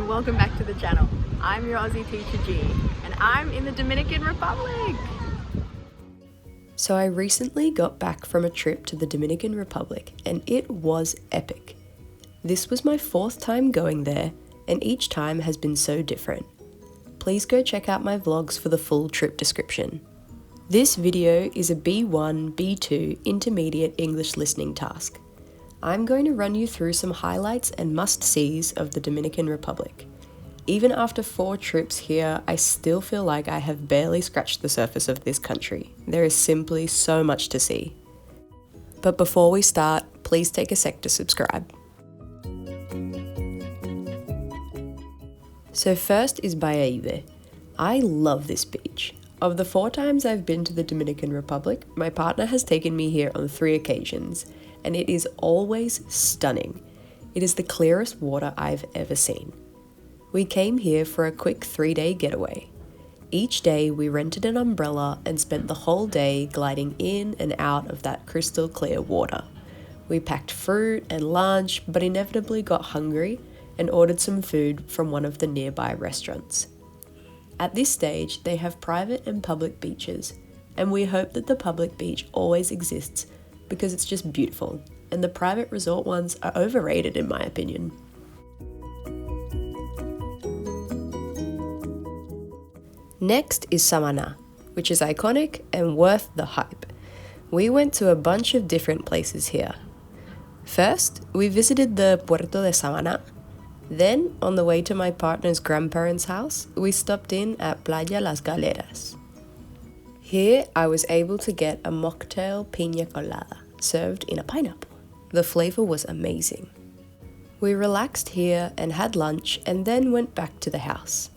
and welcome back to the channel. I'm your Aussie teacher G, and I'm in the Dominican Republic. So I recently got back from a trip to the Dominican Republic and it was epic. This was my 4th time going there and each time has been so different. Please go check out my vlogs for the full trip description. This video is a B1, B2 intermediate English listening task. I'm going to run you through some highlights and must-sees of the Dominican Republic. Even after 4 trips here, I still feel like I have barely scratched the surface of this country. There is simply so much to see. But before we start, please take a sec to subscribe. So first is Bayaibe. I love this beach. Of the 4 times I've been to the Dominican Republic, my partner has taken me here on 3 occasions, and it is always stunning. It is the clearest water I've ever seen. We came here for a quick 3-day getaway. Each day we rented an umbrella and spent the whole day gliding in and out of that crystal clear water. We packed fruit and lunch, but inevitably got hungry and ordered some food from one of the nearby restaurants. At this stage, they have private and public beaches, and we hope that the public beach always exists because it's just beautiful, and the private resort ones are overrated in my opinion. Next is Samaná, which is iconic and worth the hype. We went to a bunch of different places here. First, we visited the Puerto de Samaná. Then, on the way to my partner's grandparents' house, we stopped in at Playa Las Galeras. Here, I was able to get a mocktail piña colada, served in a pineapple. The flavor was amazing. We relaxed here and had lunch and then went back to the house.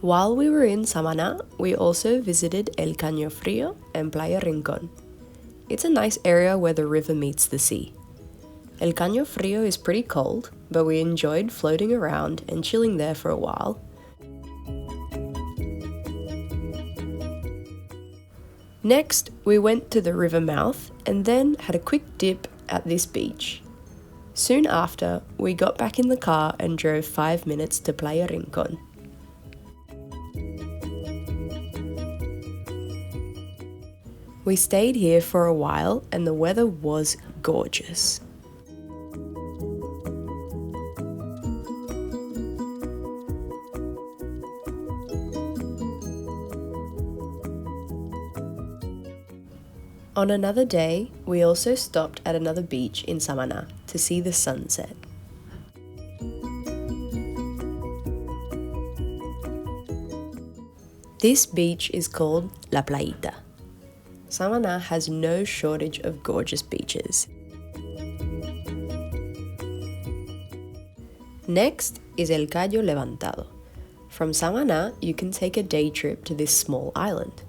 While we were in Samaná, we also visited El Caño Frío and Playa Rincón. It's a nice area where the river meets the sea. El Caño Frío is pretty cold, but we enjoyed floating around and chilling there for a while. Next, we went to the river mouth and then had a quick dip at this beach. Soon after, we got back in the car and drove 5 minutes to Playa Rincón. We stayed here for a while and the weather was gorgeous. On another day, we also stopped at another beach in Samaná to see the sunset. This beach is called La Playita. Samaná has no shortage of gorgeous beaches. Next is El Cayo Levantado. From Samaná, you can take a day trip to this small island.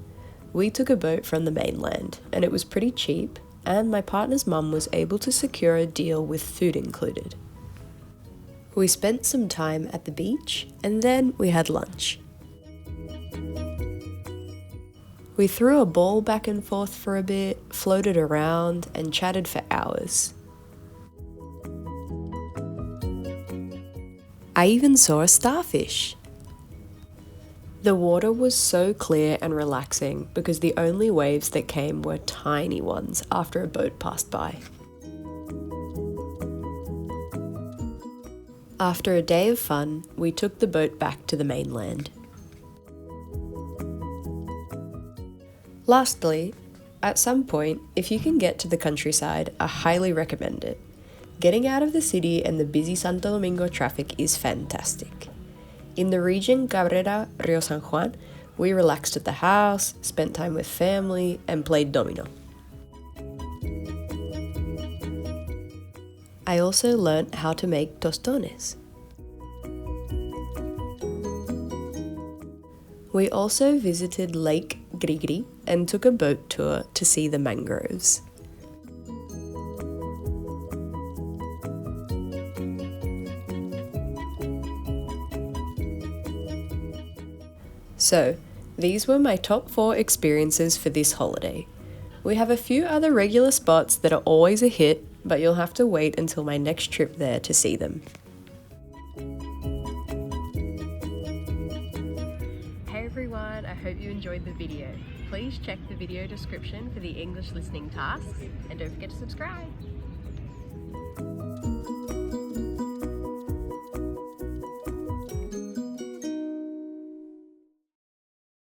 We took a boat from the mainland, and it was pretty cheap, and my partner's mum was able to secure a deal with food included. We spent some time at the beach, and then we had lunch. We threw a ball back and forth for a bit, floated around, and chatted for hours. I even saw a starfish. The water was so clear and relaxing because the only waves that came were tiny ones after a boat passed by. After a day of fun, we took the boat back to the mainland. Lastly, at some point, if you can get to the countryside, I highly recommend it. Getting out of the city and the busy Santo Domingo traffic is fantastic. In the region Cabrera, Rio San Juan, we relaxed at the house, spent time with family, and played domino. I also learnt how to make tostones. We also visited Lake Grigri and took a boat tour to see the mangroves. So, these were my top 4 experiences for this holiday. We have a few other regular spots that are always a hit, but you'll have to wait until my next trip there to see them. Hey everyone, I hope you enjoyed the video. Please check the video description for the English listening tasks and don't forget to subscribe.